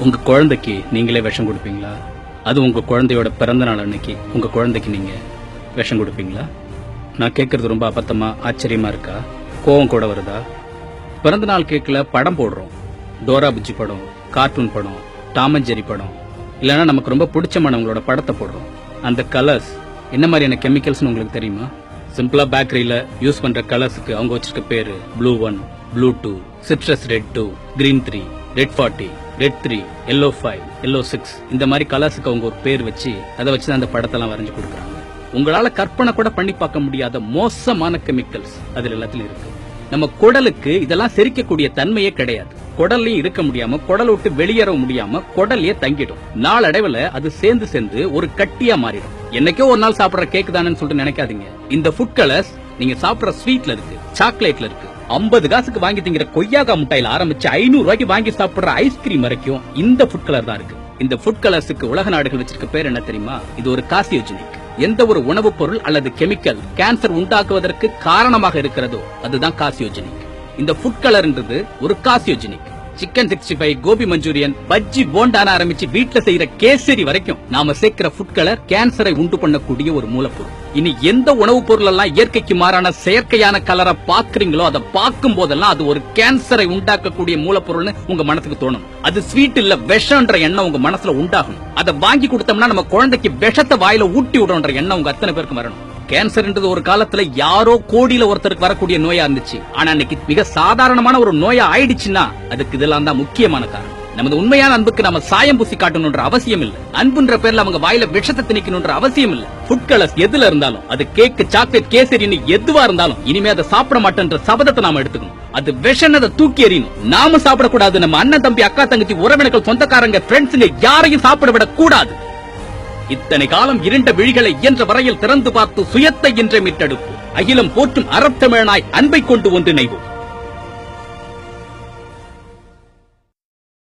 உங்க குழந்தைக்கு நீங்களே விஷம் கொடுப்பீங்களா? அது உங்க குழந்தையோட பிறந்த நாள் அன்னைக்கு உங்க குழந்தைக்கு நீங்க விஷம் கொடுப்பீங்களா? நான் கேட்கறது ரொம்ப அபத்தமா ஆச்சரியமா இருக்கா? கோவம் கூட வருதா? பிறந்த நாள் கேக்ல படம் போடுறோம். டோரா புஜ்ஜி படம், கார்ட்டூன் படம், டாம் அண்ட் ஜெரி படம், இல்லனா நமக்கு ரொம்ப பிடிச்சமானவங்களோட படத்தை போடுறோம். அந்த கலர்ஸ் என்ன மாதிரியான கெமிக்கல்ஸ்னு உங்களுக்கு தெரியுமா? சிம்பிளா பேக்கரியில யூஸ் பண்ற கலர்ஸுக்கு அவங்க வச்சிருக்க பேரு blue 1, blue 2, citrus red 2, green 3, red 40, red 3, yellow 5, yellow 6 இந்த மாதிரி கலர்ஸுக்கு அவங்க ஒரு பேர் வச்சு அதை வச்சு அந்த படத்தெல்லாம் வரைஞ்சு கொடுக்குறாங்க. உங்களால கற்பனை கூட பண்ணி பார்க்க முடியாத மோசமான கெமிக்கல்ஸ் அதுல எல்லாத்துலயும் இருக்கு. நம்ம குடலுக்கு இதெல்லாம் செரிக்கக்கூடிய தன்மையே கிடையாது. குடல்லையும் இருக்க முடியாம, குடல் விட்டு வெளியேற முடியாம குடல்லையே தங்கிடும். நாளடைவுல அது சேர்ந்து ஒரு கட்டியா மாறிடும். என்னைக்கோ ஒரு நாள் சாப்பிடுற கேக் தானு சொல்லிட்டு நினைக்காதீங்க. இந்த ஃபுட் கலர்ஸ் நீங்க சாப்பிடுற ஸ்வீட்ல இருக்கு, சாக்லேட்ல இருக்கு, 50 காசுக்கு வாங்கி திங்கிற கொய்யாக்கா முட்டையில ஆரம்பிச்சு 500 ரூபாய்க்கு வாங்கி சாப்பிடுற ஐஸ்கிரீம் வரைக்கும் இந்த ஃபுட் கலர் தான் இருக்கு. இந்த ஃபுட் கலர்ஸுக்கு உலக நாடுகள் வச்சிருக்க பேர் என்ன தெரியுமா? இது ஒரு கார்சினோஜெனிக். எந்த ஒரு உணவுப் பொருள் அல்லது கெமிக்கல் கேன்சர் உண்டாக்குவதற்கு காரணமாக இருக்கிறதோ அதுதான் கார்சினோஜெனிக். இந்த ஃபுட் கலர்ன்றது ஒரு கார்சினோஜெனிக். சிக்கன் 65, கோபி மஞ்சூரியன், பஜ்ஜி, போண்டான ஆரம்பிச்சு வீட்டுல செய்யற கேசரி வரைக்கும் நாம சேர்க்கிற ஃபுட் கலர் கேன்சரை உண்டு பண்ணக்கூடிய ஒரு மூலப்பொருள். இனி எந்த உணவுப் பொருள் எல்லாம் இயற்கைக்கு மாறான செயற்கையான கலரை பாக்குறீங்களோ அதை பார்க்கும் போதெல்லாம் அது ஒரு கேன்சரை உண்டாக்கக்கூடிய மூலப்பொருள்னு உங்க மனசுக்கு தோணும். அது ஸ்வீட் இல்ல, விஷம்ன்ற எண்ணம் உங்க மனசுல உண்டாகும். அதை வாங்கி கொடுத்தோம்னா நம்ம குழந்தைக்கு விஷத்தை வாயில ஊட்டி விடுற எண்ணம் உங்க அத்தனை பேருக்கு வரணும். கேன்சர்ன்றது ஒரு காலத்துல யாரோ கோடியில ஒருத்தருக்கு வரக்கூடிய நோயா இருந்துச்சு. ஆனா இன்னைக்கு மிக சாதாரணமான ஒரு நோயா ஆயிடுச்சுன்னா அதுக்கு இதெல்லாம் தான் முக்கியமான காரணம். நமது உண்மையான அன்புக்கு நம்ம சாயம் பூசி காட்டணும்ன்ற அவசியம் இல்ல. அன்புன்ற பேர்ல அவங்க வாயில விஷத்தை திணிக்கணும்ன்ற அவசியம் இல்ல. ஃபுட் கலர்ஸ் எதுல இருந்தாலும், அது கேக், சாக்லேட், கேசரின்னு எதுவா இருந்தாலும் இனிமே அதை சாப்பிட மாட்டேன்ற சபதத்தை நாம எடுத்துக்கணும். அது விஷம், அதை தூக்கி எறியணும். நாம சாப்பிடக்கூடாது. நம்ம அண்ணன், தம்பி, அக்கா, தங்கச்சி, உறவினர்கள், சொந்தக்காரங்க, ஃப்ரெண்ட்ஸுங்க யாரையும் சாப்பிட விட கூடாது. இத்தனை காலம் இருண்ட விழிகளை இயன்ற வரையில் திறந்து பார்த்து சுயத்தை இன்றே மீட்டெடுப்போம். அகிலம் போற்றும் அறத்தமிழனாய் அன்பை கொண்டு ஒன்றிணைவோம்.